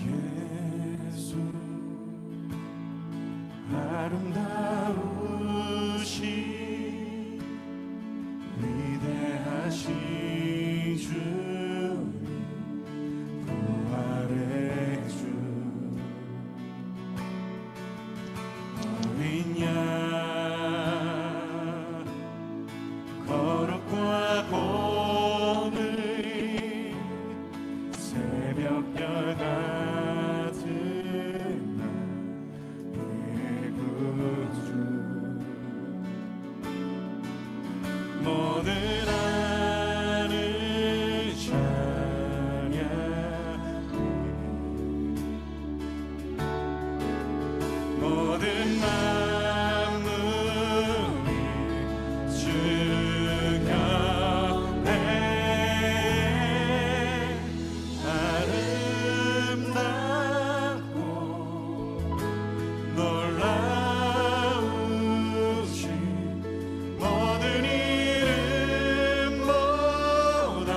예수 아름다우신 위대하신 주님 부활의 주 어린 양 거룩과 공의 새벽별 같은 나의 구주 모든 하늘 찬양해 모든 만물이 주 곁에 아름답고 놀라우신 모든 이름보다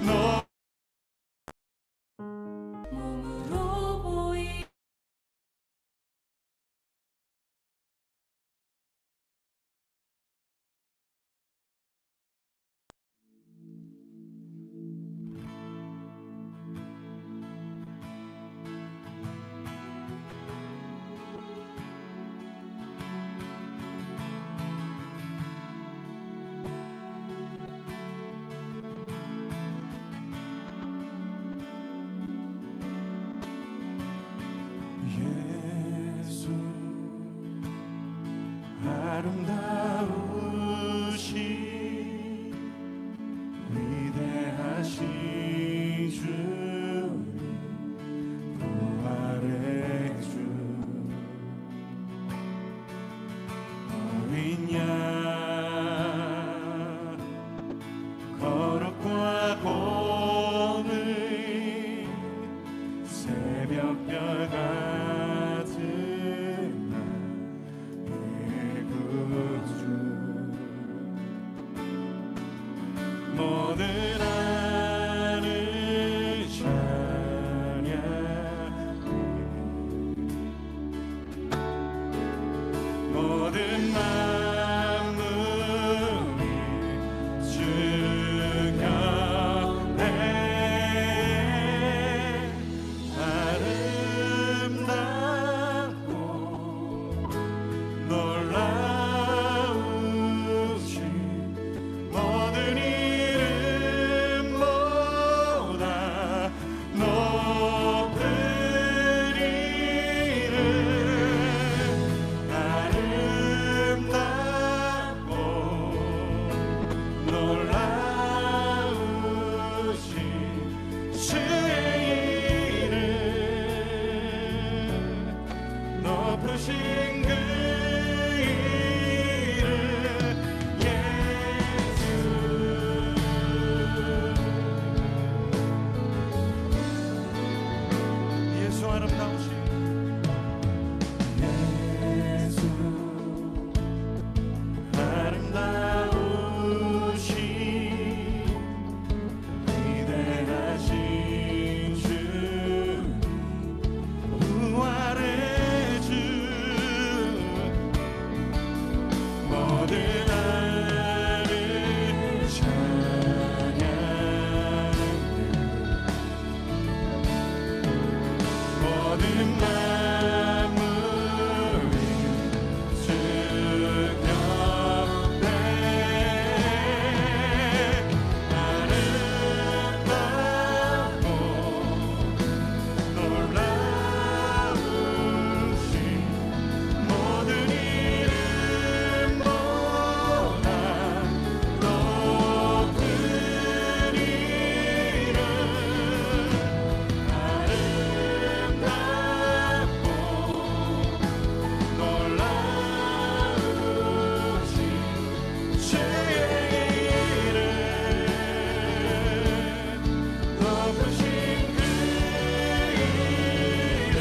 몸으로 보이 예수 아름다우신 위대하신 주님 부활의 주 어린 양 거룩과 공의 새벽별 같은 나의 구주 모든 하늘 찬양해 모든 만물이 주 곁에 아름답고 놀라우신 모든 이름보다 높은 이름 아름답고 놀라우신 주의 이름 높으신 그 이름 예수 아름다우신 예수 아름다우신 위대하신 주 부활의 주 모든 하늘 찬양해 모든 만물이 주 곁에 아름답고 놀라우신 모든 이름보다 높은 이름 아름답고 놀라우신 주의 이름 높으신 그 이름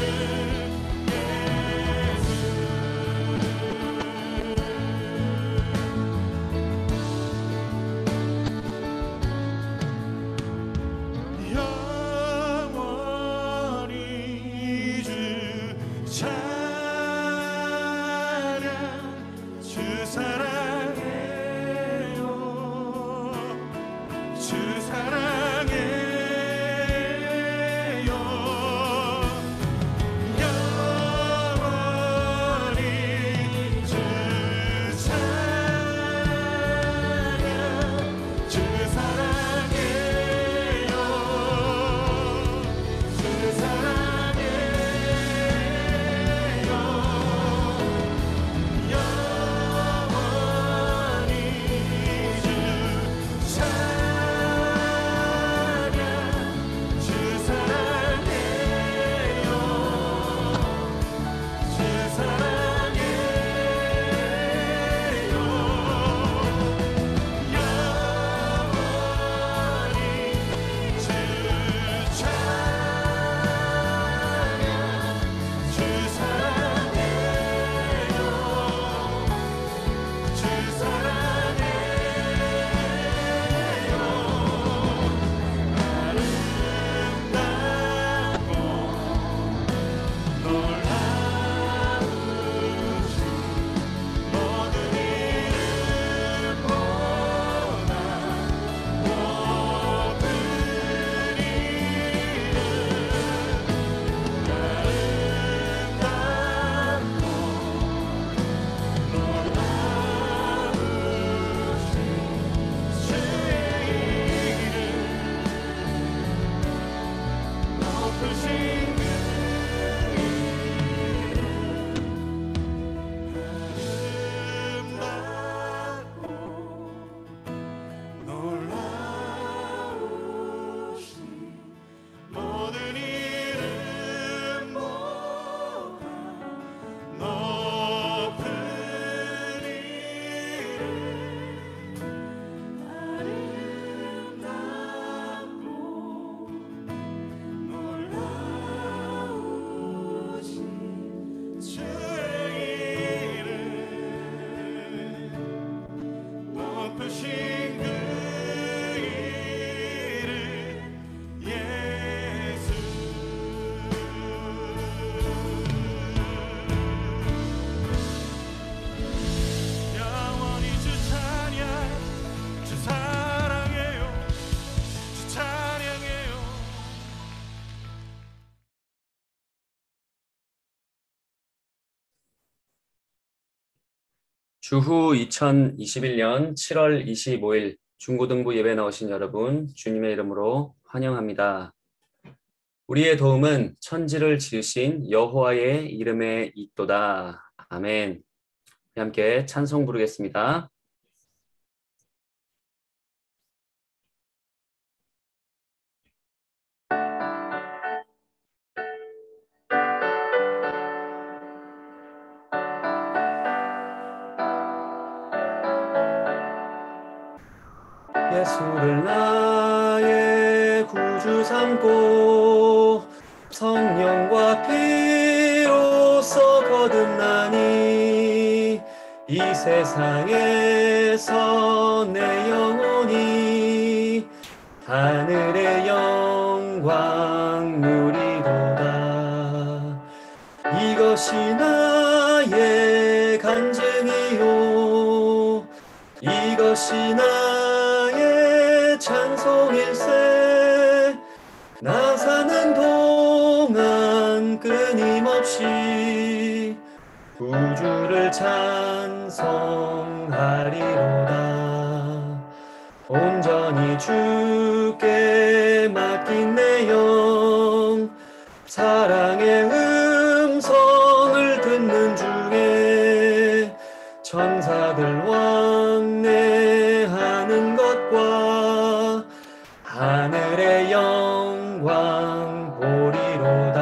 영원히 주후 2021년 7월 25일 중고등부 예배 나오신 여러분, 주님의 이름으로 환영합니다. 우리의 도움은 천지를 지으신 여호와의 이름에 있도다. 아멘. 함께 찬송 부르겠습니다. 예수를 나의 구주 삼고 성령과 피로써 거듭나니 이 세상에서 내 영혼이 하늘의 영광 누리도다. 이것이 나의 간증이요 이것이 나의 찬송일세. 나 사는 동안 끊임없이 구주를 찬송하리로다. 온전히 주께 맡긴 내 영 사랑의 음성을 듣는 중에 천사들 왕래하는 것과 하늘의 영광 보리로다.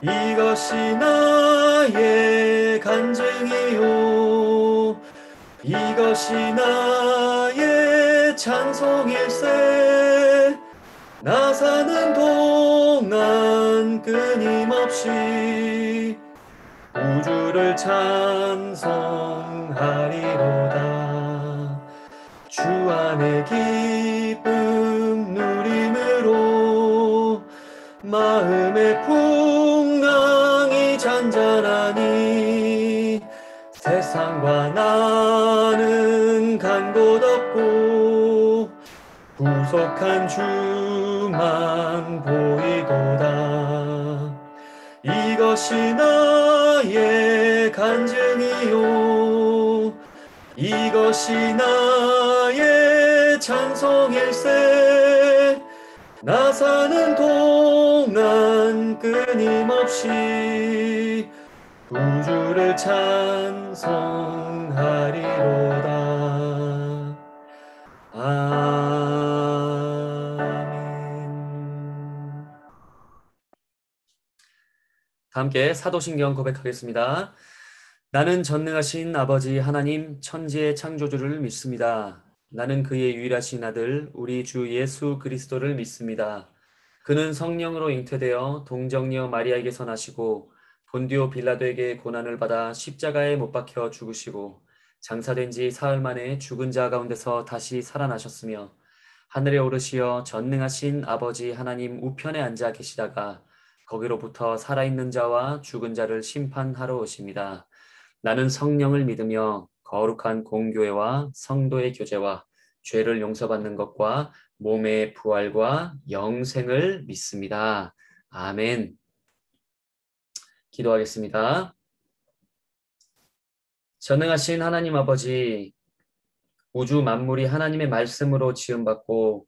이것이 나의 간증이요 이것이 나의 찬송일세. 나 사는 동안 끊임없이 우주를 찬송하리로다. 주 안에 기쁨 누림으로 마음의 풍랑이 잔잔하니 세상과 나는 간 곳 없고 구속한 주만 보이도다. 이것이 나의 간증이요 이것이 나의 찬송일세. 나 사는 동안 끊임없이 우주를 찬송하리로다. 아멘. 함께 사도신경 고백하겠습니다. 나는 전능하신 아버지 하나님 천지의 창조주를 믿습니다. 나는 그의 유일하신 아들 우리 주 예수 그리스도를 믿습니다. 그는 성령으로 잉태되어 동정녀 마리아에게서 나시고 본디오 빌라도에게 고난을 받아 십자가에 못 박혀 죽으시고 장사된 지 사흘 만에 죽은 자 가운데서 다시 살아나셨으며 하늘에 오르시어 전능하신 아버지 하나님 우편에 앉아 계시다가 거기로부터 살아있는 자와 죽은 자를 심판하러 오십니다. 나는 성령을 믿으며 거룩한 공교회와 성도의 교제와 죄를 용서받는 것과 몸의 부활과 영생을 믿습니다. 아멘. 기도하겠습니다. 전능하신 하나님 아버지, 우주 만물이 하나님의 말씀으로 지음받고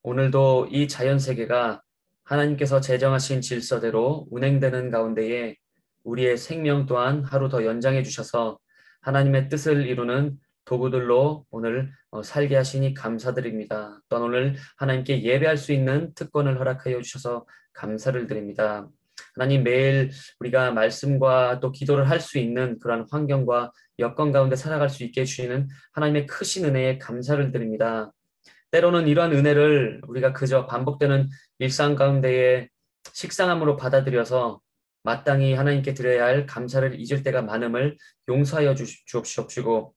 오늘도 이 자연세계가 하나님께서 제정하신 질서대로 운행되는 가운데에 우리의 생명 또한 하루 더 연장해 주셔서 하나님의 뜻을 이루는 도구들로 오늘 살게 하시니 감사드립니다. 또한 오늘 하나님께 예배할 수 있는 특권을 허락하여 주셔서 감사를 드립니다. 하나님, 매일 우리가 말씀과 또 기도를 할 수 있는 그런 환경과 여건 가운데 살아갈 수 있게 해주시는 하나님의 크신 은혜에 감사를 드립니다. 때로는 이러한 은혜를 우리가 그저 반복되는 일상 가운데에 식상함으로 받아들여서 마땅히 하나님께 드려야 할 감사를 잊을 때가 많음을 용서하여 주옵시고,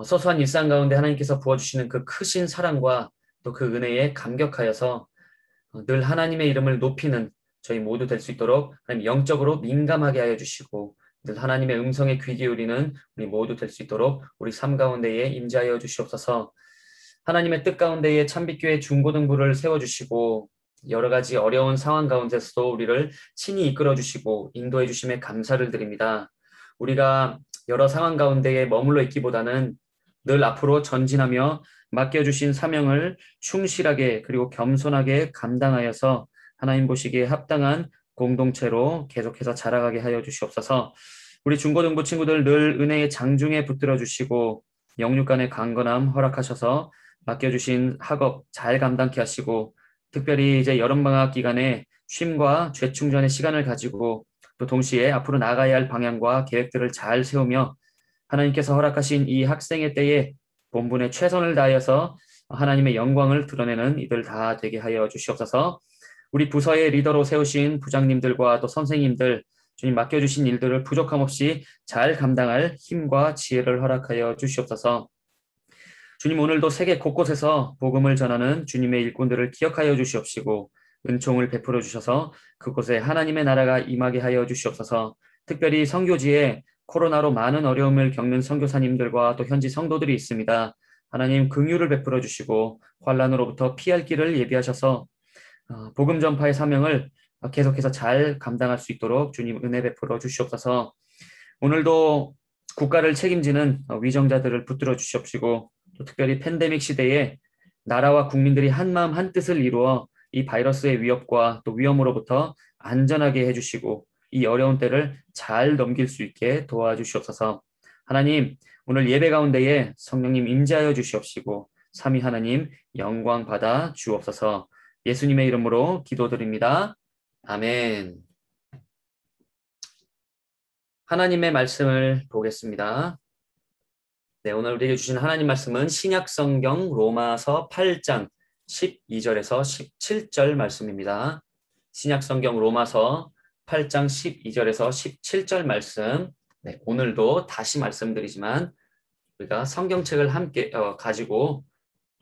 소소한 일상 가운데 하나님께서 부어주시는 그 크신 사랑과 또 그 은혜에 감격하여서 늘 하나님의 이름을 높이는 저희 모두 될 수 있도록 하나님 영적으로 민감하게 하여 주시고, 늘 하나님의 음성에 귀 기울이는 우리 모두 될 수 있도록 우리 삶 가운데에 임재하여 주시옵소서. 하나님의 뜻 가운데에 참빛교회 중고등부를 세워주시고 여러 가지 어려운 상황 가운데서도 우리를 친히 이끌어 주시고 인도해 주심에 감사를 드립니다. 우리가 여러 상황 가운데에 머물러 있기보다는 늘 앞으로 전진하며 맡겨주신 사명을 충실하게 그리고 겸손하게 감당하여서 하나님 보시기에 합당한 공동체로 계속해서 자라가게 하여 주시옵소서. 우리 중고등부 친구들 늘 은혜의 장중에 붙들어 주시고 영육 간의 강건함 허락하셔서 맡겨주신 학업 잘 감당케 하시고, 특별히 이제 여름방학 기간에 쉼과 재충전의 시간을 가지고 또 동시에 앞으로 나가야 할 방향과 계획들을 잘 세우며 하나님께서 허락하신 이 학생의 때에 본분에 최선을 다하여서 하나님의 영광을 드러내는 이들 다 되게 하여 주시옵소서. 우리 부서의 리더로 세우신 부장님들과 또 선생님들, 주님 맡겨주신 일들을 부족함 없이 잘 감당할 힘과 지혜를 허락하여 주시옵소서. 주님, 오늘도 세계 곳곳에서 복음을 전하는 주님의 일꾼들을 기억하여 주시옵시고 은총을 베풀어 주셔서 그곳에 하나님의 나라가 임하게 하여 주시옵소서. 특별히 선교지에 코로나로 많은 어려움을 겪는 선교사님들과 또 현지 성도들이 있습니다. 하나님 긍휼을 베풀어 주시고 환난으로부터 피할 길을 예비하셔서 복음 전파의 사명을 계속해서 잘 감당할 수 있도록 주님 은혜 베풀어 주시옵소서. 오늘도 국가를 책임지는 위정자들을 붙들어 주시옵시고 또 특별히 팬데믹 시대에 나라와 국민들이 한마음 한뜻을 이루어 이 바이러스의 위협과 또 위험으로부터 안전하게 해주시고 이 어려운 때를 잘 넘길 수 있게 도와주시옵소서. 하나님, 오늘 예배 가운데에 성령님 임재하여 주시옵시고 삼위 하나님 영광 받아 주옵소서. 예수님의 이름으로 기도드립니다. 아멘. 하나님의 말씀을 보겠습니다. 네, 오늘 우리에게 주신 하나님 말씀은 신약성경 로마서 8장 12절에서 17절 말씀입니다. 신약성경 로마서 8장 12절에서 17절 말씀. 네, 오늘도 다시 말씀드리지만 우리가 성경책을 함께 가지고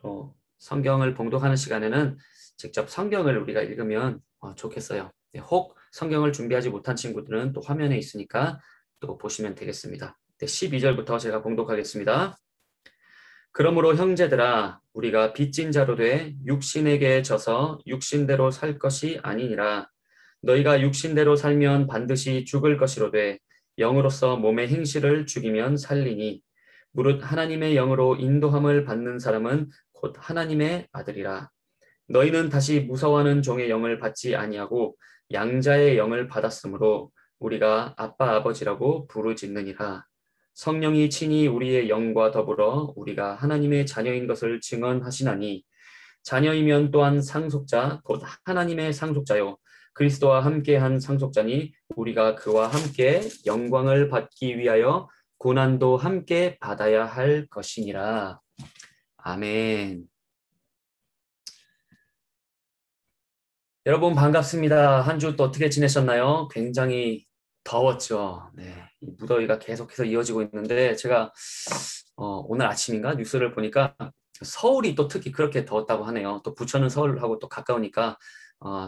또 성경을 봉독하는 시간에는 직접 성경을 우리가 읽으면 좋겠어요. 네, 혹 성경을 준비하지 못한 친구들은 또 화면에 있으니까 또 보시면 되겠습니다. 12절부터 제가 봉독하겠습니다. 그러므로 형제들아 우리가 빚진 자로 돼 육신에게 져서 육신대로 살 것이 아니니라. 너희가 육신대로 살면 반드시 죽을 것이로되 영으로서 몸의 행실을 죽이면 살리니 무릇 하나님의 영으로 인도함을 받는 사람은 곧 하나님의 아들이라. 너희는 다시 무서워하는 종의 영을 받지 아니하고 양자의 영을 받았으므로 우리가 아빠 아버지라고 부르짖느니라. 성령이 친히 우리의 영과 더불어 우리가 하나님의 자녀인 것을 증언하시나니 자녀이면 또한 상속자 곧 하나님의 상속자요 그리스도와 함께한 상속자니 우리가 그와 함께 영광을 받기 위하여 고난도 함께 받아야 할 것이니라. 아멘. 여러분 반갑습니다. 한 주 또 어떻게 지내셨나요? 굉장히 더웠죠. 네, 이 무더위가 계속해서 이어지고 있는데 제가 오늘 아침인가 뉴스를 보니까 서울이 또 특히 그렇게 더웠다고 하네요. 또 부천은 서울하고 또 가까우니까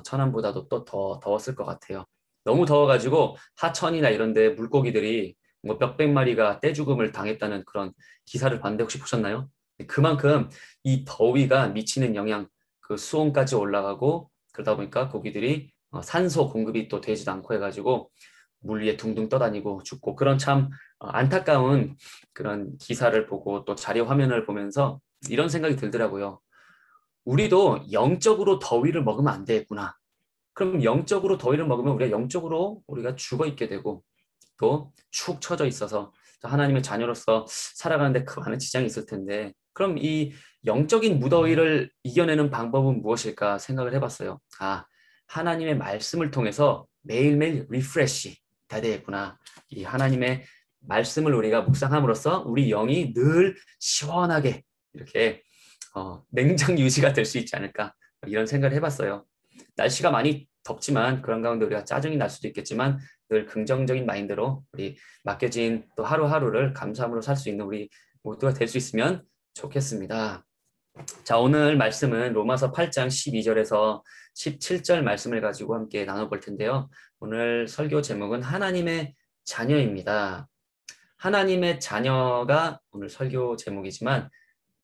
천안보다도 또 더 더웠을 것 같아요. 너무 더워가지고 하천이나 이런 데 물고기들이 뭐 몇백 마리가 떼죽음을 당했다는 그런 기사를 봤는데 혹시 보셨나요? 그만큼 이 더위가 미치는 영향, 그 수온까지 올라가고 그러다 보니까 고기들이 산소 공급이 또 되지도 않고 해가지고 물 위에 둥둥 떠다니고 죽고 그런 참 안타까운 그런 기사를 보고 또 자료 화면을 보면서 이런 생각이 들더라고요. 우리도 영적으로 더위를 먹으면 안 되겠구나. 그럼 영적으로 더위를 먹으면 우리가 영적으로 우리가 죽어 있게 되고 또 축 처져 있어서 하나님의 자녀로서 살아가는데 그 많은 지장이 있을 텐데 그럼 이 영적인 무더위를 이겨내는 방법은 무엇일까 생각을 해봤어요. 하나님의 말씀을 통해서 매일매일 리프레시 돼야 되겠구나. 이 하나님의 말씀을 우리가 묵상함으로써 우리 영이 늘 시원하게 이렇게 냉장 유지가 될 수 있지 않을까 이런 생각을 해봤어요. 날씨가 많이 덥지만 그런 가운데 우리가 짜증이 날 수도 있겠지만 늘 긍정적인 마인드로 우리 맡겨진 또 하루하루를 감사함으로 살 수 있는 우리 모두가 될 수 있으면 좋겠습니다. 자, 오늘 말씀은 로마서 8장 12절에서 17절 말씀을 가지고 함께 나눠볼 텐데요. 오늘 설교 제목은 하나님의 자녀입니다. 하나님의 자녀가 오늘 설교 제목이지만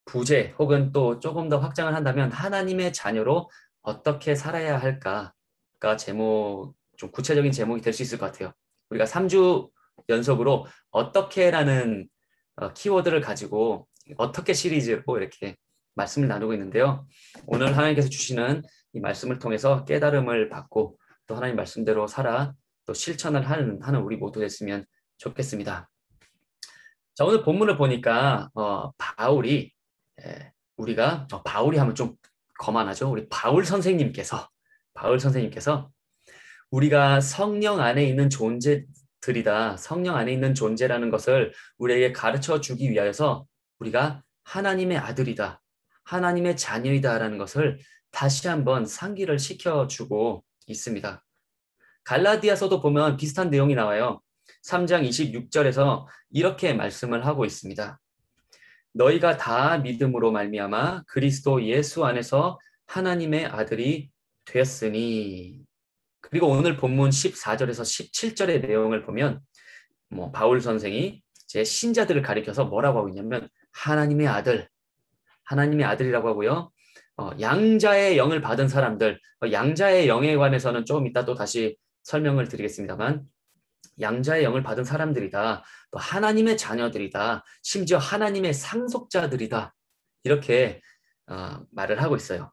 부제 혹은 또 조금 더 확장을 한다면 하나님의 자녀로 어떻게 살아야 할까가 제목, 좀 구체적인 제목이 될 수 있을 것 같아요. 우리가 3주 연속으로 어떻게라는 키워드를 가지고 어떻게 시리즈로 이렇게 말씀을 나누고 있는데요. 오늘 하나님께서 주시는 이 말씀을 통해서 깨달음을 받고 또 하나님 말씀대로 살아 또 실천을 하는 우리 모두 됐으면 좋겠습니다. 자, 오늘 본문을 보니까 바울이 우리가 바울이 하면 좀 거만하죠. 우리 바울 선생님께서 우리가 성령 안에 있는 존재들이다. 성령 안에 있는 존재라는 것을 우리에게 가르쳐 주기 위하여서 우리가 하나님의 아들이다. 하나님의 자녀이다라는 것을 다시 한번 상기를 시켜주고 있습니다. 갈라디아서도 보면 비슷한 내용이 나와요. 3장 26절에서 이렇게 말씀을 하고 있습니다. 너희가 다 믿음으로 말미암아 그리스도 예수 안에서 하나님의 아들이 되었으니. 그리고 오늘 본문 14절에서 17절의 내용을 보면 바울 선생이 제 신자들을 가리켜서 뭐라고 하고 있냐면 하나님의 아들이라고 하고요. 양자의 영을 받은 사람들, 양자의 영에 관해서는 조금 이따 또 다시 설명을 드리겠습니다만 양자의 영을 받은 사람들이다. 또 하나님의 자녀들이다. 심지어 하나님의 상속자들이다. 이렇게 말을 하고 있어요.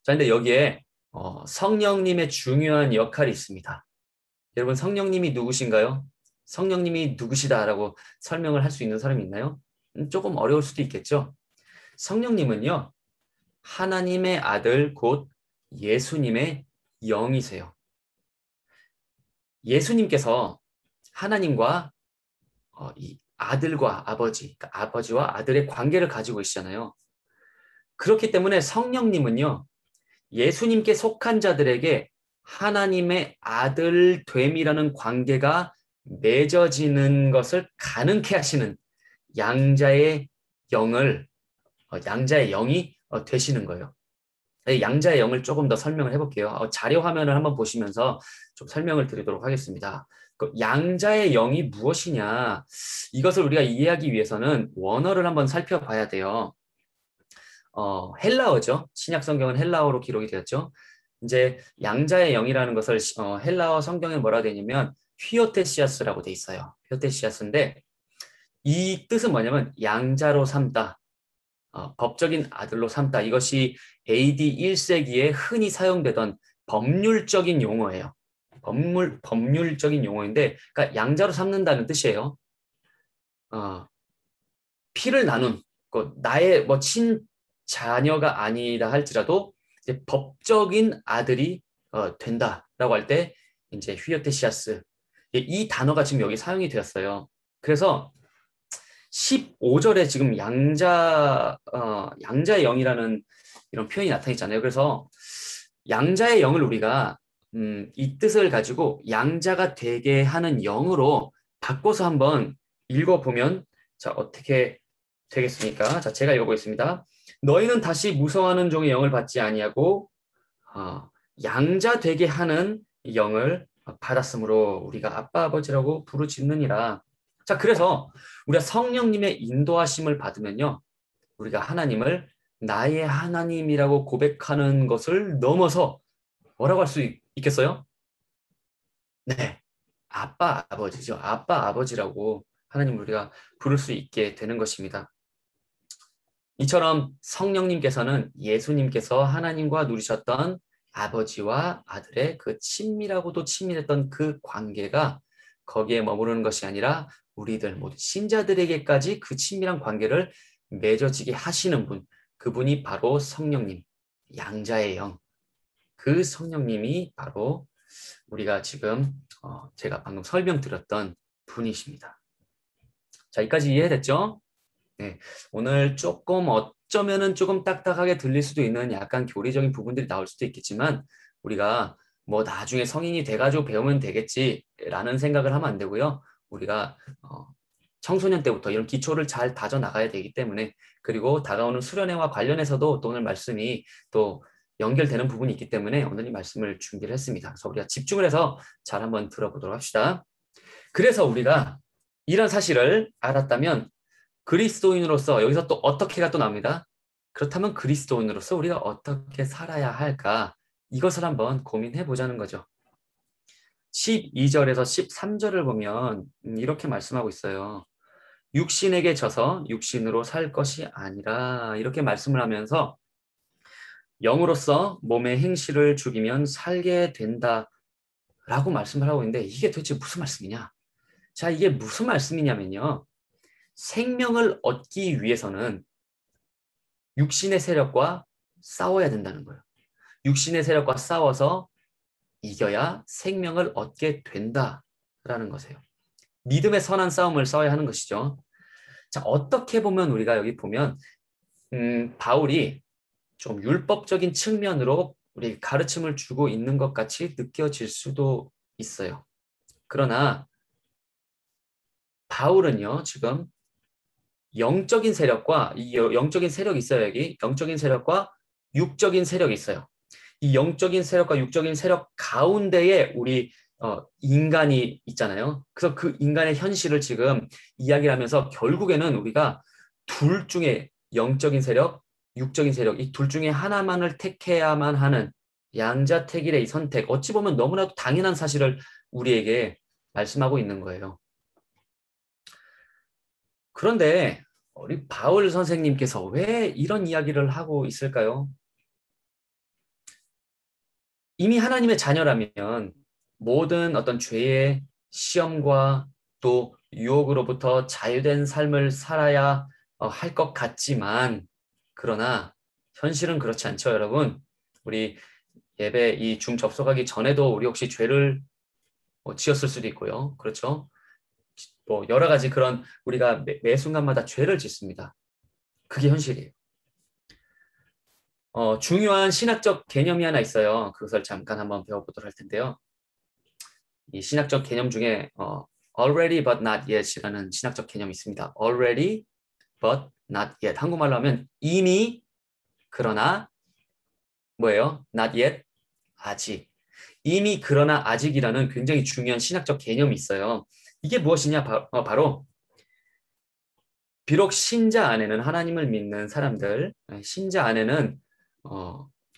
자, 근데 여기에 성령님의 중요한 역할이 있습니다. 여러분, 성령님이 누구신가요? 성령님이 누구시다라고 설명을 할 수 있는 사람이 있나요? 조금 어려울 수도 있겠죠. 성령님은요, 하나님의 아들 곧 예수님의 영이세요. 예수님께서 하나님과 이 아들과 아버지, 그러니까 아버지와 아들의 관계를 가지고 계시잖아요. 그렇기 때문에 성령님은요, 예수님께 속한 자들에게 하나님의 아들됨이라는 관계가 맺어지는 것을 가능케 하시는 양자의 영이 되시는 거예요. 양자의 영을 조금 더 설명을 해볼게요. 자료 화면을 한번 보시면서 좀 설명을 드리도록 하겠습니다. 양자의 영이 무엇이냐? 이것을 우리가 이해하기 위해서는 원어를 한번 살펴봐야 돼요. 헬라어죠. 신약 성경은 헬라어로 기록이 되었죠. 이제 양자의 영이라는 것을 헬라어 성경에 뭐라 되냐면 휘오테시아스라고 돼 있어요. 휘오테시아스인데 이 뜻은 뭐냐면 양자로 삼다. 법적인 아들로 삼다. 이것이 AD 1세기에 흔히 사용되던 법률적인 용어예요. 법률적인 용어인데, 그러니까 양자로 삼는다는 뜻이에요. 피를 나눈, 나의 친자녀가 아니다 할지라도 이제 법적인 아들이 된다라고 할 때 이제 휘어테시아스 이 단어가 지금 여기 사용이 되었어요. 그래서 15절에 지금 양자의 영이라는 이런 표현이 나타나잖아요. 그래서 양자의 영을 우리가 이 뜻을 가지고 양자가 되게 하는 영으로 바꿔서 한번 읽어보면 자 어떻게 되겠습니까? 자 제가 읽어보겠습니다. 너희는 다시 무서워하는 종의 영을 받지 아니하고 양자 되게 하는 영을 받았으므로 우리가 아빠 아버지라고 부르짖느니라. 자 그래서 우리가 성령님의 인도하심을 받으면요 우리가 하나님을 나의 하나님이라고 고백하는 것을 넘어서 뭐라고 할 수 있겠어요? 네, 아빠 아버지죠. 아빠 아버지라고 하나님을 우리가 부를 수 있게 되는 것입니다. 이처럼 성령님께서는 예수님께서 하나님과 누리셨던 아버지와 아들의 그 친밀하고도 친밀했던 그 관계가 거기에 머무르는 것이 아니라 우리들 모두 신자들에게까지 그 친밀한 관계를 맺어지게 하시는 분, 그분이 바로 성령님, 양자의 영, 그 성령님이 바로 우리가 지금 제가 방금 설명드렸던 분이십니다. 자, 여기까지 이해됐죠? 네, 오늘 조금 어쩌면은 조금 딱딱하게 들릴 수도 있는 약간 교리적인 부분들이 나올 수도 있겠지만 우리가 뭐 나중에 성인이 돼가지고 배우면 되겠지라는 생각을 하면 안 되고요. 우리가 청소년 때부터 이런 기초를 잘 다져 나가야 되기 때문에 그리고 다가오는 수련회와 관련해서도 또 오늘 말씀이 또 연결되는 부분이 있기 때문에 오늘 이 말씀을 준비를 했습니다. 그래서 우리가 집중을 해서 잘 한번 들어보도록 합시다. 그래서 우리가 이런 사실을 알았다면 그리스도인으로서 여기서 또 어떻게가 또 나옵니다. 그렇다면 그리스도인으로서 우리가 어떻게 살아야 할까? 이것을 한번 고민해 보자는 거죠. 12절에서 13절을 보면 이렇게 말씀하고 있어요. 육신에게 져서 육신으로 살 것이 아니라 이렇게 말씀을 하면서 영으로서 몸의 행실을 죽이면 살게 된다라고 말씀을 하고 있는데 이게 도대체 무슨 말씀이냐? 자, 이게 무슨 말씀이냐면요. 생명을 얻기 위해서는 육신의 세력과 싸워야 된다는 거예요. 육신의 세력과 싸워서 이겨야 생명을 얻게 된다라는 것이에요. 믿음의 선한 싸움을 싸워야 하는 것이죠. 자, 어떻게 보면 우리가 여기 보면 바울이 좀 율법적인 측면으로 우리 가르침을 주고 있는 것 같이 느껴질 수도 있어요. 그러나 바울은요, 지금 영적인 세력과 이 영적인 세력이 있어요. 여기 영적인 세력과 육적인 세력이 있어요. 이 영적인 세력과 육적인 세력 가운데에 우리 인간이 있잖아요. 그래서 그 인간의 현실을 지금 이야기를 하면서 결국에는 우리가 둘 중에 영적인 세력, 육적인 세력 이 둘 중에 하나만을 택해야만 하는 양자택일의 이 선택, 어찌 보면 너무나도 당연한 사실을 우리에게 말씀하고 있는 거예요. 그런데 우리 바울 선생님께서 왜 이런 이야기를 하고 있을까요? 이미 하나님의 자녀라면 모든 어떤 죄의 시험과 또 유혹으로부터 자유된 삶을 살아야 할 것 같지만 그러나 현실은 그렇지 않죠, 여러분. 우리 예배 이 줌 접속하기 전에도 우리 혹시 죄를 지었을 수도 있고요. 그렇죠? 뭐 여러 가지 그런 우리가 매 순간마다 죄를 짓습니다. 그게 현실이에요. 중요한 신학적 개념이 하나 있어요. 그것을 잠깐 한번 배워보도록 할 텐데요. 이 신학적 개념 중에 already but not yet이라는 신학적 개념이 있습니다. already but not yet. 한국말로 하면 이미 그러나 뭐예요? not yet 아직. 이미 그러나 아직이라는 굉장히 중요한 신학적 개념이 있어요. 이게 무엇이냐? 바로 비록 신자 안에는 하나님을 믿는 사람들, 신자 안에는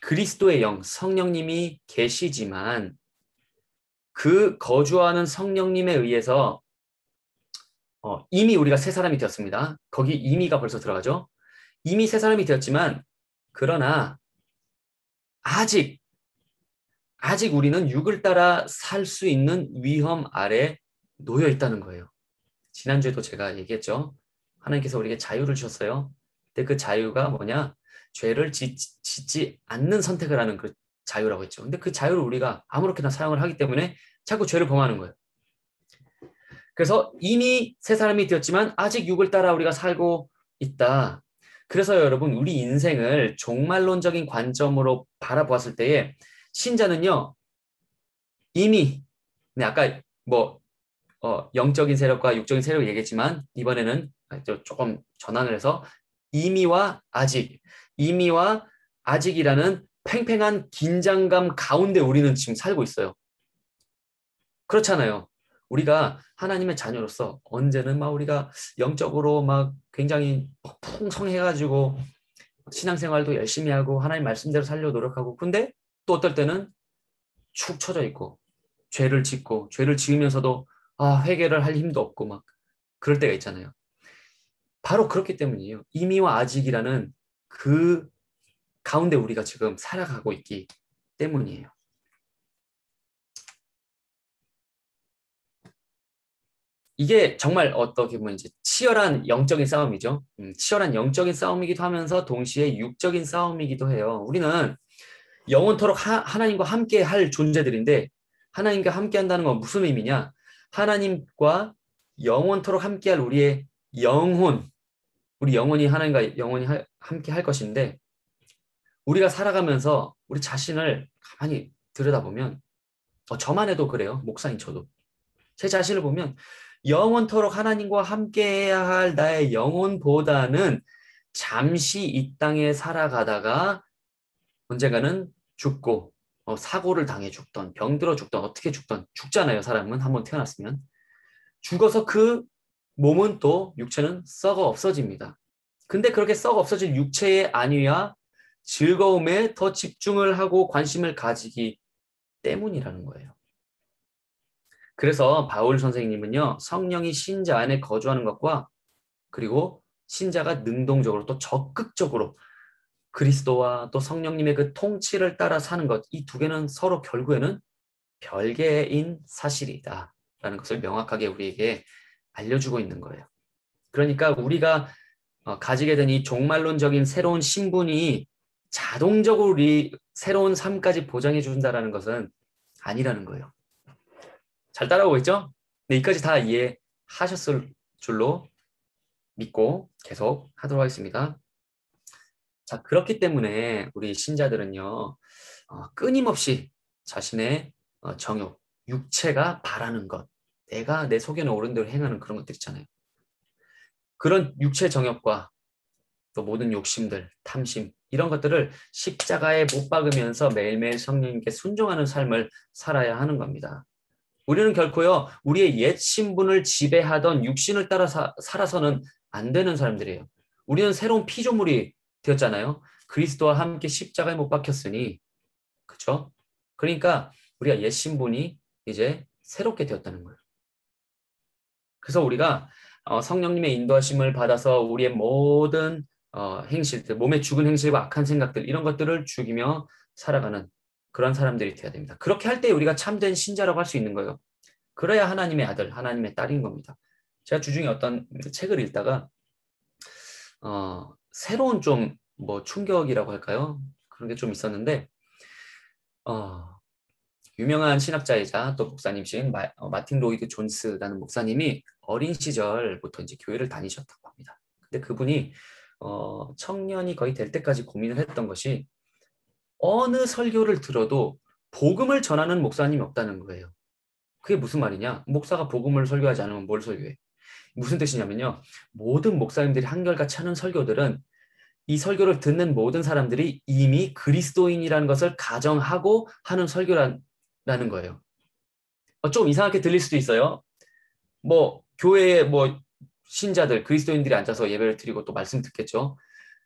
그리스도의 영, 성령님이 계시지만 그 거주하는 성령님에 의해서 이미 우리가 새 사람이 되었습니다. 거기 이미가 벌써 들어가죠. 이미 새 사람이 되었지만 그러나 아직 우리는 육을 따라 살 수 있는 위험 아래 놓여 있다는 거예요. 지난주에도 제가 얘기했죠. 하나님께서 우리에게 자유를 주셨어요. 근데 그 자유가 뭐냐? 죄를 짓지 않는 선택을 하는 그 자유라고 했죠. 근데 그 자유를 우리가 아무렇게나 사용을 하기 때문에 자꾸 죄를 범하는 거예요. 그래서 이미 새 사람이 되었지만 아직 육을 따라 우리가 살고 있다. 그래서 여러분 우리 인생을 종말론적인 관점으로 바라보았을 때에 신자는요. 이미 아까 뭐 영적인 세력과 육적인 세력을 얘기했지만 이번에는 조금 전환을 해서 이미와 아직이라는 팽팽한 긴장감 가운데 우리는 지금 살고 있어요. 그렇잖아요. 우리가 하나님의 자녀로서 언제는 막 우리가 영적으로 막 굉장히 풍성해가지고 신앙생활도 열심히 하고 하나님 말씀대로 살려고 노력하고 근데 또 어떨 때는 축 처져 있고 죄를 짓고 죄를 지으면서도 회개를 할 힘도 없고 막 그럴 때가 있잖아요. 바로 그렇기 때문이에요. 이미와 아직이라는 그 가운데 우리가 지금 살아가고 있기 때문이에요. 이게 정말 어떻게 보면 이제 치열한 영적인 싸움이죠. 치열한 영적인 싸움이기도 하면서 동시에 육적인 싸움이기도 해요. 우리는 영원토록 하나님과 함께 할 존재들인데 하나님과 함께 한다는 건 무슨 의미냐? 하나님과 영원토록 함께 할 우리의 영혼, 우리 영혼이 하나님과 영원히 함께 할 것인데 우리가 살아가면서 우리 자신을 가만히 들여다보면 저만 해도 그래요. 목사인 저도. 제 자신을 보면 영원토록 하나님과 함께해야 할 나의 영혼보다는 잠시 이 땅에 살아가다가 언젠가는 죽고 사고를 당해 죽던 병들어 죽던 어떻게 죽던 죽잖아요. 사람은 한번 태어났으면. 죽어서 그 몸은 또 육체는 썩어 없어집니다. 근데 그렇게 썩어 없어진 육체의 안위와 즐거움에 더 집중을 하고 관심을 가지기 때문이라는 거예요. 그래서 바울 선생님은요. 성령이 신자 안에 거주하는 것과 그리고 신자가 능동적으로 또 적극적으로 그리스도와 또 성령님의 그 통치를 따라 사는 것, 이 두 개는 서로 결국에는 별개인 사실이다 라는 것을 명확하게 우리에게 알려주고 있는 거예요. 그러니까 우리가 가지게 된 이 종말론적인 새로운 신분이 자동적으로 우리 새로운 삶까지 보장해 준다는 것은 아니라는 거예요. 잘 따라오고 있죠? 네, 여기까지 다 이해하셨을 줄로 믿고 계속 하도록 하겠습니다. 자, 그렇기 때문에 우리 신자들은요, 끊임없이 자신의 정욕, 육체가 바라는 것, 내가 내 속에는 옳은 대로 행하는 그런 것들 있잖아요. 그런 육체 정욕과 또 모든 욕심들, 탐심, 이런 것들을 십자가에 못 박으면서 매일매일 성령님께 순종하는 삶을 살아야 하는 겁니다. 우리는 결코요, 우리의 옛 신분을 지배하던 육신을 따라 살아서는 안 되는 사람들이에요. 우리는 새로운 피조물이 되었잖아요. 그리스도와 함께 십자가에 못 박혔으니, 그렇죠? 그러니까 우리가 옛 신분이 이제 새롭게 되었다는 거예요. 그래서 우리가 성령님의 인도하심을 받아서 우리의 모든 행실들, 몸에 죽은 행실과 악한 생각들, 이런 것들을 죽이며 살아가는 그런 사람들이 되어야 됩니다. 그렇게 할 때 우리가 참된 신자라고 할 수 있는 거예요. 그래야 하나님의 아들, 하나님의 딸인 겁니다. 제가 주중에 어떤 책을 읽다가 새로운 좀 뭐 충격이라고 할까요? 그런 게 좀 있었는데 유명한 신학자이자 또 목사님이신 마틴 로이드 존스라는 목사님이 어린 시절부터 이제 교회를 다니셨다고 합니다. 근데 그분이 청년이 거의 될 때까지 고민을 했던 것이 어느 설교를 들어도 복음을 전하는 목사님이 없다는 거예요. 그게 무슨 말이냐? 목사가 복음을 설교하지 않으면 뭘 설교해? 무슨 뜻이냐면요. 모든 목사님들이 한결같이 하는 설교들은 이 설교를 듣는 모든 사람들이 이미 그리스도인이라는 것을 가정하고 하는 설교라는 거예요. 좀 이상하게 들릴 수도 있어요. 뭐 교회에 뭐 신자들, 그리스도인들이 앉아서 예배를 드리고 또 말씀 듣겠죠.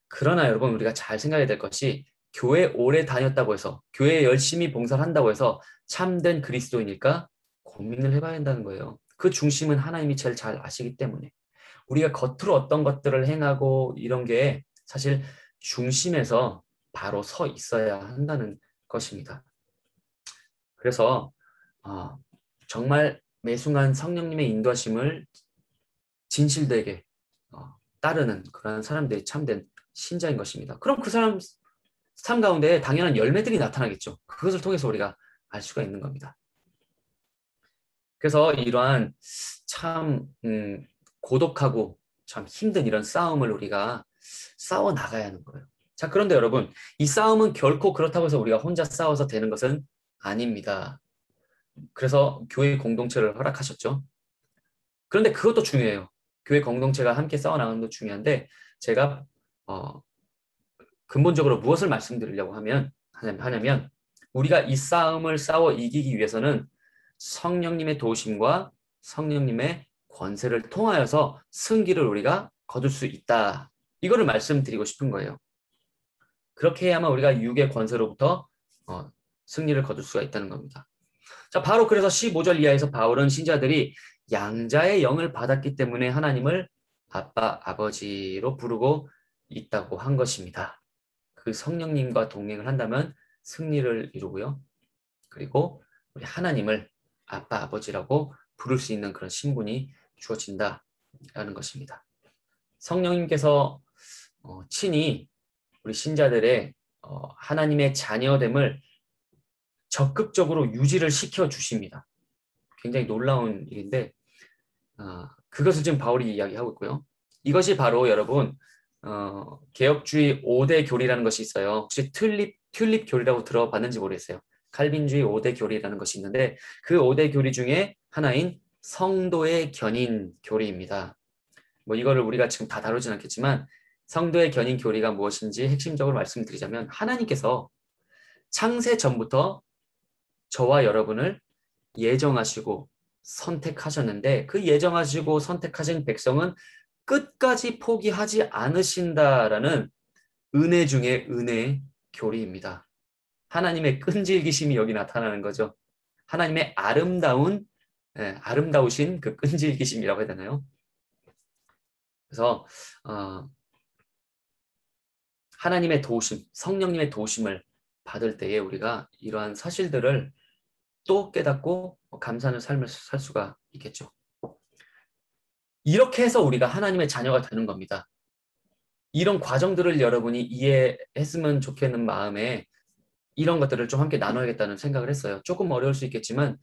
그러나 여러분 우리가 잘 생각해야 될 것이 교회 오래 다녔다고 해서 교회에 열심히 봉사를 한다고 해서 참된 그리스도인일까? 고민을 해봐야 한다는 거예요. 그 중심은 하나님이 제일 잘 아시기 때문에 우리가 겉으로 어떤 것들을 행하고 이런 게 사실 중심에서 바로 서 있어야 한다는 것입니다. 그래서 정말 매 순간 성령님의 인도하심을 진실되게 따르는 그런 사람들이 참된 신자인 것입니다. 그럼 그 사람 삶 가운데 당연한 열매들이 나타나겠죠. 그것을 통해서 우리가 알 수가 있는 겁니다. 그래서 이러한 참 고독하고 참 힘든 이런 싸움을 우리가 싸워 나가야 하는 거예요. 자, 그런데 여러분, 이 싸움은 결코 그렇다고 해서 우리가 혼자 싸워서 되는 것은 아닙니다. 그래서 교회 공동체를 허락하셨죠. 그런데 그것도 중요해요. 교회 공동체가 함께 싸워 나가는 것도 중요한데 제가 근본적으로 무엇을 말씀드리려고 하냐면 우리가 이 싸움을 싸워 이기기 위해서는 성령님의 도우심과 성령님의 권세를 통하여서 승기를 우리가 거둘 수 있다. 이거를 말씀드리고 싶은 거예요. 그렇게 해야만 우리가 육의 권세로부터 승리를 거둘 수가 있다는 겁니다. 자, 바로 그래서 15절 이하에서 바울은 신자들이 양자의 영을 받았기 때문에 하나님을 아빠, 아버지로 부르고 있다고 한 것입니다. 그 성령님과 동행을 한다면 승리를 이루고요. 그리고 우리 하나님을 아빠, 아버지라고 부를 수 있는 그런 신분이 주어진다라는 것입니다. 성령님께서 친히 우리 신자들의 하나님의 자녀됨을 적극적으로 유지를 시켜 주십니다. 굉장히 놀라운 일인데 그것을 지금 바울이 이야기하고 있고요. 이것이 바로 여러분 개혁주의 5대 교리라는 것이 있어요. 혹시 튤립 교리라고 들어봤는지 모르겠어요. 칼빈주의 5대 교리라는 것이 있는데 그 5대 교리 중에 하나인 성도의 견인 교리입니다. 뭐 이거를 우리가 지금 다 다루진 않겠지만 성도의 견인 교리가 무엇인지 핵심적으로 말씀드리자면 하나님께서 창세 전부터 저와 여러분을 예정하시고 선택하셨는데 그 예정하시고 선택하신 백성은 끝까지 포기하지 않으신다라는 은혜 중에 은혜의 교리입니다. 하나님의 끈질기심이 여기 나타나는 거죠. 하나님의 아름다우신 그 끈질기심이라고 해야 되나요? 그래서 하나님의 도우심, 성령님의 도우심을 받을 때에 우리가 이러한 사실들을 또 깨닫고 감사하는 삶을 살 수가 있겠죠. 이렇게 해서 우리가 하나님의 자녀가 되는 겁니다. 이런 과정들을 여러분이 이해했으면 좋겠는 마음에 이런 것들을 좀 함께 나눠야겠다는 생각을 했어요. 조금 어려울 수 있겠지만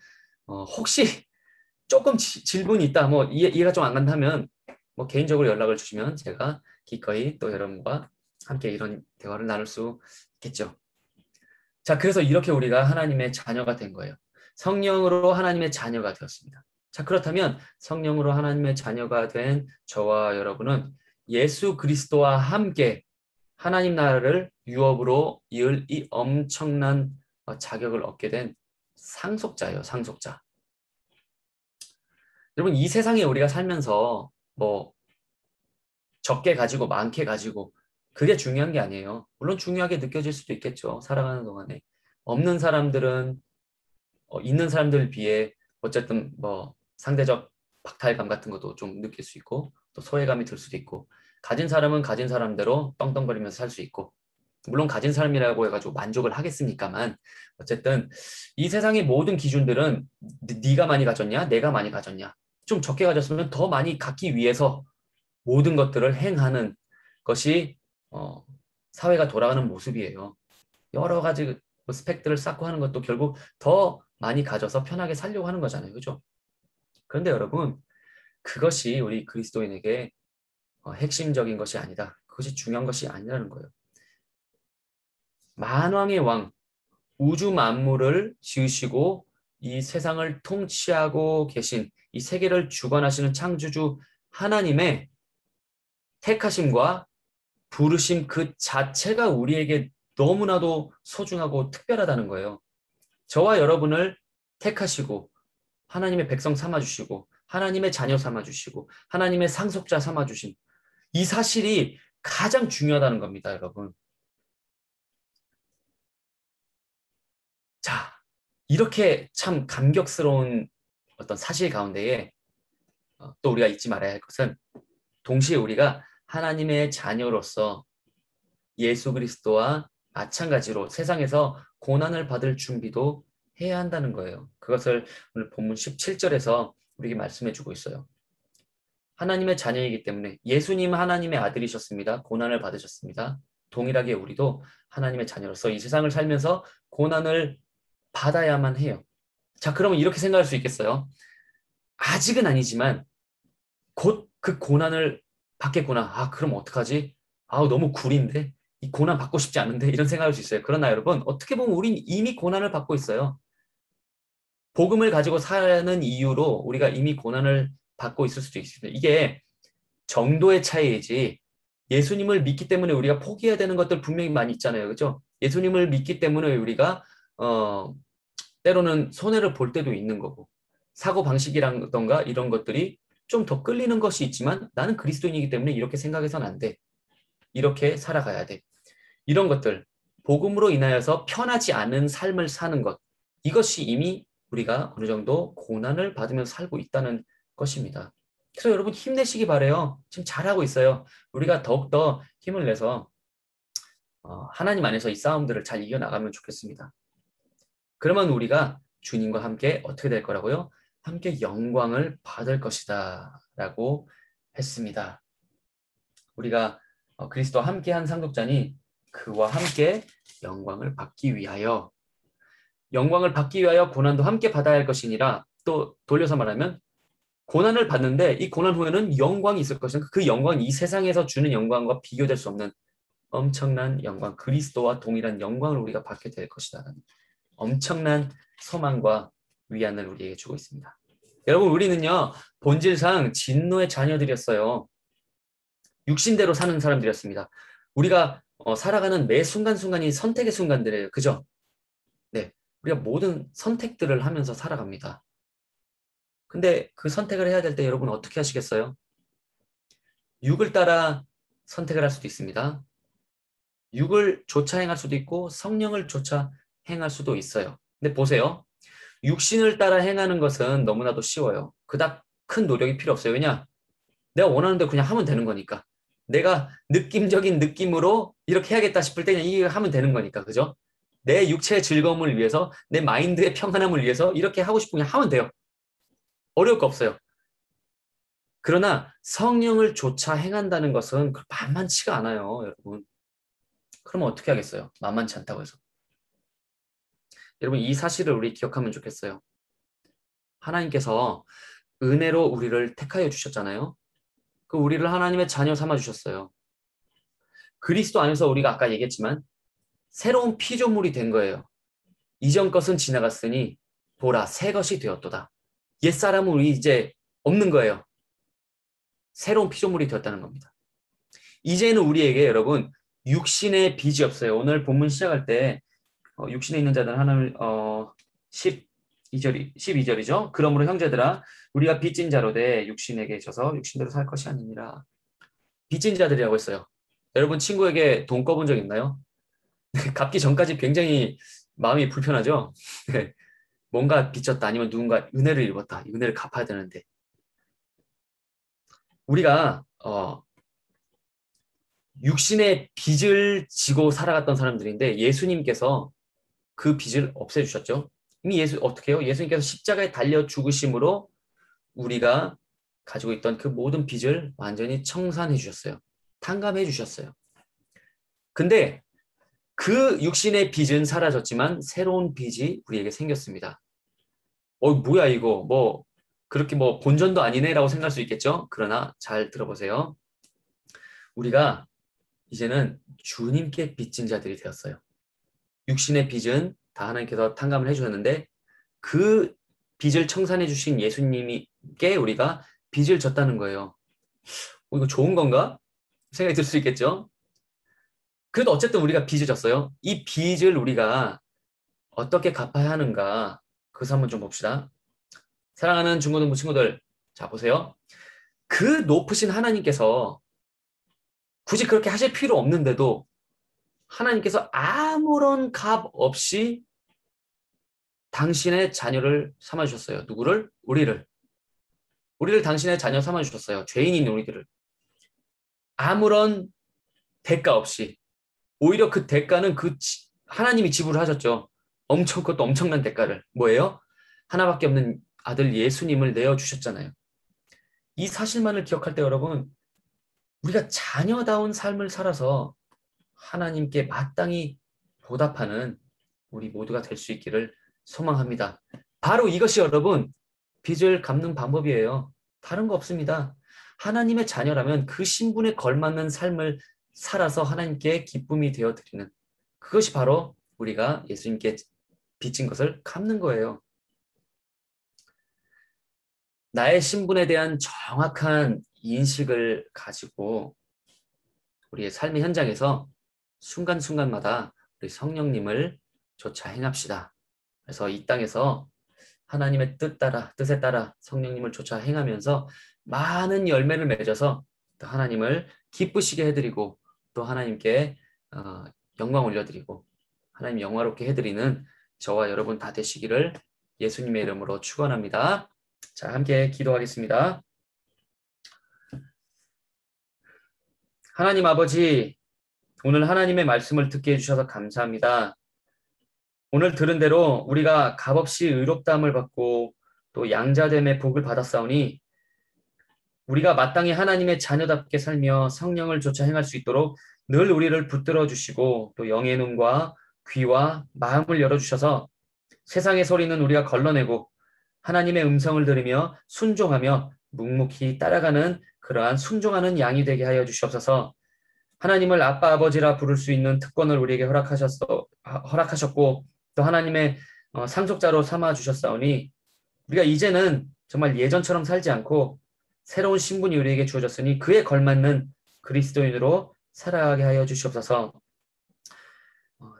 혹시 조금 질문이 있다, 뭐 이해가 좀 안 간다면 뭐 개인적으로 연락을 주시면 제가 기꺼이 또 여러분과 함께 이런 대화를 나눌 수 있겠죠. 자, 그래서 이렇게 우리가 하나님의 자녀가 된 거예요. 성령으로 하나님의 자녀가 되었습니다. 자, 그렇다면 성령으로 하나님의 자녀가 된 저와 여러분은 예수 그리스도와 함께 하나님 나라를 유업으로 이을 이 엄청난 자격을 얻게 된 상속자예요, 상속자. 여러분, 이 세상에 우리가 살면서 뭐 적게 가지고 많게 가지고 그게 중요한 게 아니에요. 물론 중요하게 느껴질 수도 있겠죠. 살아가는 동안에. 없는 사람들은 있는 사람들에 비해 어쨌든 뭐 상대적 박탈감 같은 것도 좀 느낄 수 있고 또 소외감이 들 수도 있고 가진 사람은 가진 사람대로 떵떵거리면서 살 수 있고 물론 가진 사람이라고 해가지고 만족을 하겠습니까만 어쨌든 이 세상의 모든 기준들은 네가 많이 가졌냐 내가 많이 가졌냐 좀 적게 가졌으면 더 많이 갖기 위해서 모든 것들을 행하는 것이 사회가 돌아가는 모습이에요. 여러 가지 스펙들을 쌓고 하는 것도 결국 더 많이 가져서 편하게 살려고 하는 거잖아요. 그죠? 그런데 여러분 그것이 우리 그리스도인에게 핵심적인 것이 아니다. 그것이 중요한 것이 아니라는 거예요. 만왕의 왕, 우주 만물을 지으시고 이 세상을 통치하고 계신 이 세계를 주관하시는 창조주 하나님의 택하심과 부르심 그 자체가 우리에게 너무나도 소중하고 특별하다는 거예요. 저와 여러분을 택하시고 하나님의 백성 삼아주시고 하나님의 자녀 삼아주시고 하나님의 상속자 삼아주신 이 사실이 가장 중요하다는 겁니다, 여러분. 자, 이렇게 참 감격스러운 어떤 사실 가운데에 또 우리가 잊지 말아야 할 것은 동시에 우리가 하나님의 자녀로서 예수 그리스도와 마찬가지로 세상에서 고난을 받을 준비도 해야 한다는 거예요. 그것을 오늘 본문 17절에서 우리에게 말씀해 주고 있어요. 하나님의 자녀이기 때문에 예수님 하나님의 아들이셨습니다. 고난을 받으셨습니다. 동일하게 우리도 하나님의 자녀로서 이 세상을 살면서 고난을 받아야만 해요. 자, 그러면 이렇게 생각할 수 있겠어요. 아직은 아니지만 곧 그 고난을 받겠구나. 아, 그럼 어떡하지? 아, 너무 구린데? 이 고난 받고 싶지 않은데? 이런 생각할 수 있어요. 그러나 여러분, 어떻게 보면 우린 이미 고난을 받고 있어요. 복음을 가지고 사는 이유로 우리가 이미 고난을 받고 있을 수도 있습니다. 이게 정도의 차이이지 예수님을 믿기 때문에 우리가 포기해야 되는 것들 분명히 많이 있잖아요. 그렇죠? 예수님을 믿기 때문에 우리가 때로는 손해를 볼 때도 있는 거고 사고방식이라던가 이런 것들이 좀 더 끌리는 것이 있지만 나는 그리스도인이기 때문에 이렇게 생각해서는 안 돼. 이렇게 살아가야 돼. 이런 것들, 복음으로 인하여서 편하지 않은 삶을 사는 것, 이것이 이미 우리가 어느 정도 고난을 받으면서 살고 있다는 것입니다. 그래서 여러분 힘내시기 바래요. 지금 잘하고 있어요. 우리가 더욱더 힘을 내서 하나님 안에서 이 싸움들을 잘 이겨나가면 좋겠습니다. 그러면 우리가 주님과 함께 어떻게 될 거라고요? 함께 영광을 받을 것이다 라고 했습니다. 우리가 그리스도와 함께한 상속자니 그와 함께 영광을 받기 위하여 고난도 함께 받아야 할 것이니라. 또 돌려서 말하면 고난을 받는데 이 고난 후에는 영광이 있을 것이다. 그 영광은 이 세상에서 주는 영광과 비교될 수 없는 엄청난 영광, 그리스도와 동일한 영광을 우리가 받게 될 것이다. 엄청난 소망과 위안을 우리에게 주고 있습니다. 여러분, 우리는요 본질상 진노의 자녀들이었어요. 육신대로 사는 사람들이었습니다. 우리가 살아가는 매 순간순간이 선택의 순간들이에요. 그죠? 네, 우리가 모든 선택들을 하면서 살아갑니다. 근데 그 선택을 해야 될 때 여러분 어떻게 하시겠어요? 육을 따라 선택을 할 수도 있습니다. 육을 좇아 행할 수도 있고 성령을 좇아 행할 수도 있어요. 근데 보세요. 육신을 따라 행하는 것은 너무나도 쉬워요. 그닥 큰 노력이 필요 없어요. 왜냐? 내가 원하는 대로 그냥 하면 되는 거니까. 내가 느낌적인 느낌으로 이렇게 해야겠다 싶을 때 그냥 이거 하면 되는 거니까. 그죠? 내 육체의 즐거움을 위해서, 내 마인드의 평안함을 위해서 이렇게 하고 싶으면 하면 돼요. 어려울 거 없어요. 그러나 성령을 좇아 행한다는 것은 만만치가 않아요, 여러분. 그러면 어떻게 하겠어요? 만만치 않다고 해서. 여러분, 이 사실을 우리 기억하면 좋겠어요. 하나님께서 은혜로 우리를 택하여 주셨잖아요. 그 우리를 하나님의 자녀 삼아 주셨어요. 그리스도 안에서 우리가 아까 얘기했지만 새로운 피조물이 된 거예요. 이전 것은 지나갔으니 보라 새 것이 되었도다. 옛사람은 우리 이제 없는 거예요. 새로운 피조물이 되었다는 겁니다. 이제는 우리에게 여러분 육신의 빚이 없어요. 오늘 본문 시작할 때 육신에 있는 자들은 하나님을 12절이죠. 그러므로 형제들아 우리가 빚진 자로 돼 육신에게 져서 육신대로 살 것이 아니니라. 빚진 자들이라고 했어요. 여러분 친구에게 돈 꺼본 적 있나요? 갚기 전까지 굉장히 마음이 불편하죠. 뭔가 빚졌다 아니면 누군가 은혜를 입었다. 이 은혜를 갚아야 되는데 우리가 육신의 빚을 지고 살아갔던 사람들인데 예수님께서 그 빚을 없애주셨죠. 이미 어떻게 해요? 예수님께서 십자가에 달려 죽으심으로 우리가 가지고 있던 그 모든 빚을 완전히 청산해 주셨어요. 탕감해 주셨어요. 근데 그 육신의 빚은 사라졌지만 새로운 빚이 우리에게 생겼습니다. 뭐야 이거 뭐 그렇게 뭐 본전도 아니네라고 생각할 수 있겠죠. 그러나 잘 들어보세요. 우리가 이제는 주님께 빚진 자들이 되었어요. 육신의 빚은 다 하나님께서 탕감을 해주셨는데 그 빚을 청산해 주신 예수님께 우리가 빚을 졌다는 거예요. 이거 좋은 건가? 생각이 들 수 있겠죠. 그래도 어쨌든 우리가 빚을 졌어요. 이 빚을 우리가 어떻게 갚아야 하는가 그것을 한번 좀 봅시다. 사랑하는 중고등부 친구들, 자 보세요. 그 높으신 하나님께서 굳이 그렇게 하실 필요 없는데도 하나님께서 아무런 값 없이 당신의 자녀를 삼아주셨어요. 누구를? 우리를 당신의 자녀 삼아주셨어요. 죄인인 우리들을. 아무런 대가 없이. 오히려 그 대가는 하나님이 지불하셨죠. 그것도 엄청난 대가를. 뭐예요? 하나밖에 없는 아들 예수님을 내어주셨잖아요. 이 사실만을 기억할 때 여러분, 우리가 자녀다운 삶을 살아서 하나님께 마땅히 보답하는 우리 모두가 될 수 있기를 소망합니다. 바로 이것이 여러분 빚을 갚는 방법이에요. 다른 거 없습니다. 하나님의 자녀라면 그 신분에 걸맞는 삶을 살아서 하나님께 기쁨이 되어드리는 그것이 바로 우리가 예수님께 빚진 것을 갚는 거예요. 나의 신분에 대한 정확한 인식을 가지고 우리의 삶의 현장에서 순간순간마다 우리 성령님을 좇아 행합시다. 그래서 이 땅에서 하나님의 뜻에 따라 성령님을 좇아 행하면서 많은 열매를 맺어서 또 하나님을 기쁘시게 해드리고 또 하나님께 영광 올려드리고 하나님 영화롭게 해드리는 저와 여러분 다 되시기를 예수님의 이름으로 축원합니다. 자, 함께 기도하겠습니다. 하나님 아버지, 오늘 하나님의 말씀을 듣게 해주셔서 감사합니다. 오늘 들은 대로 우리가 값없이 의롭다함을 받고 또 양자됨의 복을 받았사오니 우리가 마땅히 하나님의 자녀답게 살며 성령을 좇아 행할 수 있도록 늘 우리를 붙들어 주시고 또 영의 눈과 귀와 마음을 열어주셔서 세상의 소리는 우리가 걸러내고 하나님의 음성을 들으며 순종하며 묵묵히 따라가는 그러한 순종하는 양이 되게 하여 주시옵소서. 하나님을 아빠 아버지라 부를 수 있는 특권을 우리에게 허락하셨고 또 하나님의 상속자로 삼아 주셨사오니 우리가 이제는 정말 예전처럼 살지 않고 새로운 신분이 우리에게 주어졌으니 그에 걸맞는 그리스도인으로 살아가게 하여 주시옵소서.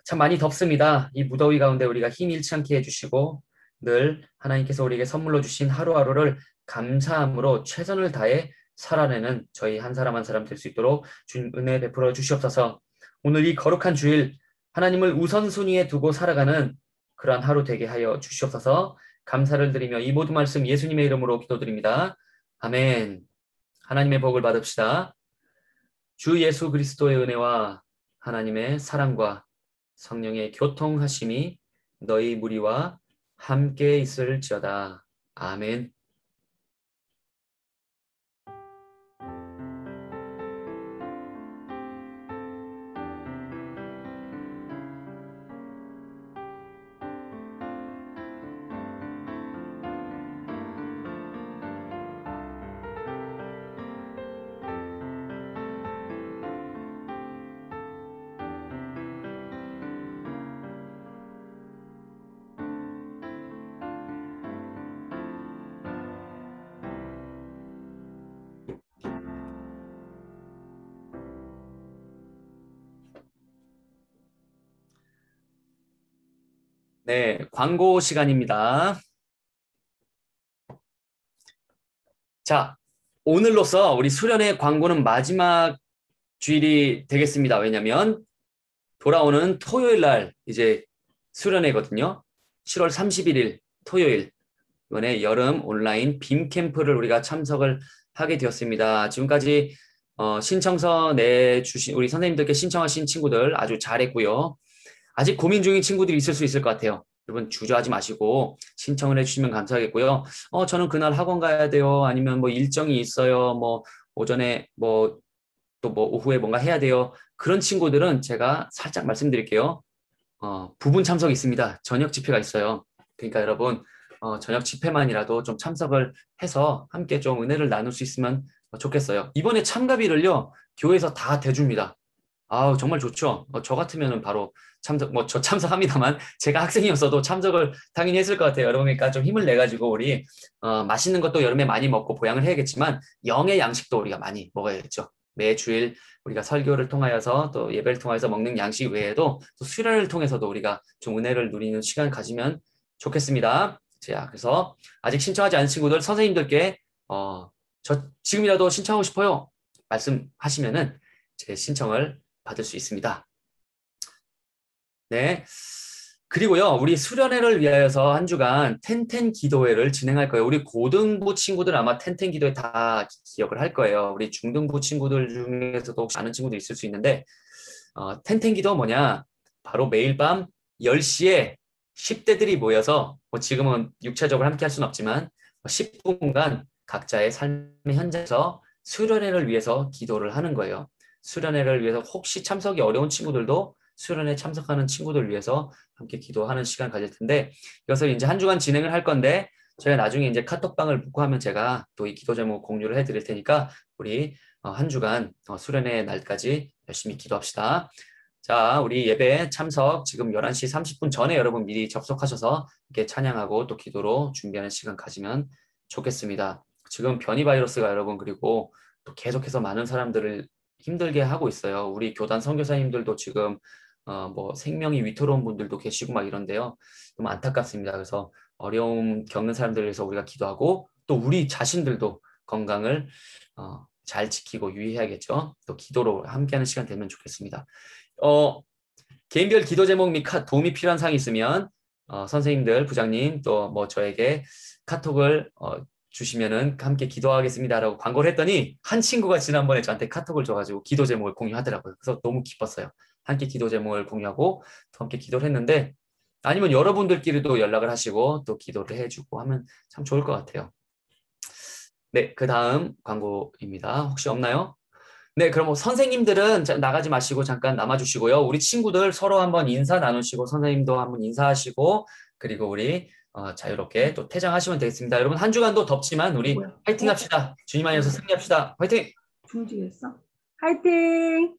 참 많이 덥습니다. 이 무더위 가운데 우리가 힘 잃지 않게 해주시고 늘 하나님께서 우리에게 선물로 주신 하루하루를 감사함으로 최선을 다해 살아내는 저희 한 사람 한 사람 될 수 있도록 주님 은혜 베풀어 주시옵소서. 오늘 이 거룩한 주일 하나님을 우선순위에 두고 살아가는 그러한 하루 되게 하여 주시옵소서. 감사를 드리며 이 모든 말씀 예수님의 이름으로 기도드립니다. 아멘. 하나님의 복을 받읍시다. 주 예수 그리스도의 은혜와 하나님의 사랑과 성령의 교통하심이 너희 무리와 함께 있을지어다. 아멘. 네, 광고 시간입니다. 자, 오늘로써 우리 수련회 광고는 마지막 주일이 되겠습니다. 왜냐하면 돌아오는 토요일 날 이제 수련회거든요. 7월 31일 토요일 이번에 여름 온라인 빔 캠프를 우리가 참석을 하게 되었습니다. 지금까지 신청서 내주신 우리 선생님들께 신청하신 친구들 아주 잘했고요. 아직 고민 중인 친구들이 있을 수 있을 것 같아요. 여러분 주저하지 마시고 신청을 해주시면 감사하겠고요. 저는 그날 학원 가야 돼요. 아니면 뭐 일정이 있어요. 뭐 오전에 뭐 또 뭐 오후에 뭔가 해야 돼요. 그런 친구들은 제가 살짝 말씀드릴게요. 부분 참석이 있습니다. 저녁 집회가 있어요. 그러니까 여러분 저녁 집회만이라도 좀 참석을 해서 함께 좀 은혜를 나눌 수 있으면 좋겠어요. 이번에 참가비를요 교회에서 다 대줍니다. 아우 정말 좋죠. 저 같으면은 바로 참석, 저 참석합니다만 제가 학생이었어도 참석을 당연히 했을 것 같아요. 여러분 그러니까 좀 힘을 내 가지고 우리 맛있는 것도 여름에 많이 먹고 보양을 해야겠지만 영의 양식도 우리가 많이 먹어야겠죠. 매주일 우리가 설교를 통하여서 또 예배를 통해서 먹는 양식 외에도 또 수련을 통해서도 우리가 좀 은혜를 누리는 시간을 가지면 좋겠습니다. 자, 그래서 아직 신청하지 않은 친구들 선생님들께 저 지금이라도 신청하고 싶어요. 말씀하시면은 제 신청을 받을 수 있습니다. 네. 그리고요, 우리 수련회를 위하여서 한 주간 텐텐 기도회를 진행할 거예요. 우리 고등부 친구들 아마 텐텐 기도회 다 기억을 할 거예요. 우리 중등부 친구들 중에서도 혹시 아는 친구도 있을 수 있는데, 텐텐 기도 뭐냐? 바로 매일 밤 10시에 10대들이 모여서, 뭐 지금은 육체적으로 함께 할 수는 없지만, 10분간 각자의 삶의 현장에서 수련회를 위해서 기도를 하는 거예요. 수련회를 위해서 혹시 참석이 어려운 친구들도 수련회 참석하는 친구들 위해서 함께 기도하는 시간 가질 텐데 이것을 이제 한 주간 진행을 할 건데 저희가 나중에 이제 카톡방을 묻고 하면 제가 또 이 기도 제목 공유를 해드릴 테니까 우리 한 주간 수련회 날까지 열심히 기도합시다. 자, 우리 예배 참석 지금 11시 30분 전에 여러분 미리 접속하셔서 이렇게 찬양하고 또 기도로 준비하는 시간 가지면 좋겠습니다. 지금 변이 바이러스가 여러분 그리고 또 계속해서 많은 사람들을 힘들게 하고 있어요. 우리 교단 선교사님들도 지금 뭐 생명이 위태로운 분들도 계시고 막 이런데요. 좀 안타깝습니다. 그래서 어려움 겪는 사람들을 위해서 우리가 기도하고 또 우리 자신들도 건강을 잘 지키고 유의해야겠죠. 또 기도로 함께하는 시간 되면 좋겠습니다. 개인별 기도 제목 및 도움이 필요한 사항이 있으면 선생님들, 부장님 또 뭐 저에게 카톡을 주시면은 함께 기도하겠습니다라고 광고를 했더니 한 친구가 지난번에 저한테 카톡을 줘가지고 기도 제목을 공유하더라고요. 그래서 너무 기뻤어요. 함께 기도 제목을 공유하고 또 함께 기도를 했는데 아니면 여러분들끼리도 연락을 하시고 또 기도를 해주고 하면 참 좋을 것 같아요. 네, 그 다음 광고입니다. 혹시 없나요? 네, 그럼 뭐 선생님들은 나가지 마시고 잠깐 남아주시고요. 우리 친구들 서로 한번 인사 나누시고 선생님도 한번 인사하시고 그리고 우리 자유롭게 또 퇴장하시면 되겠습니다. 여러분 한 주간도 덥지만 우리 뭐야? 화이팅 합시다. 주님 안에서 승리합시다. 화이팅! 중지했어? 화이팅!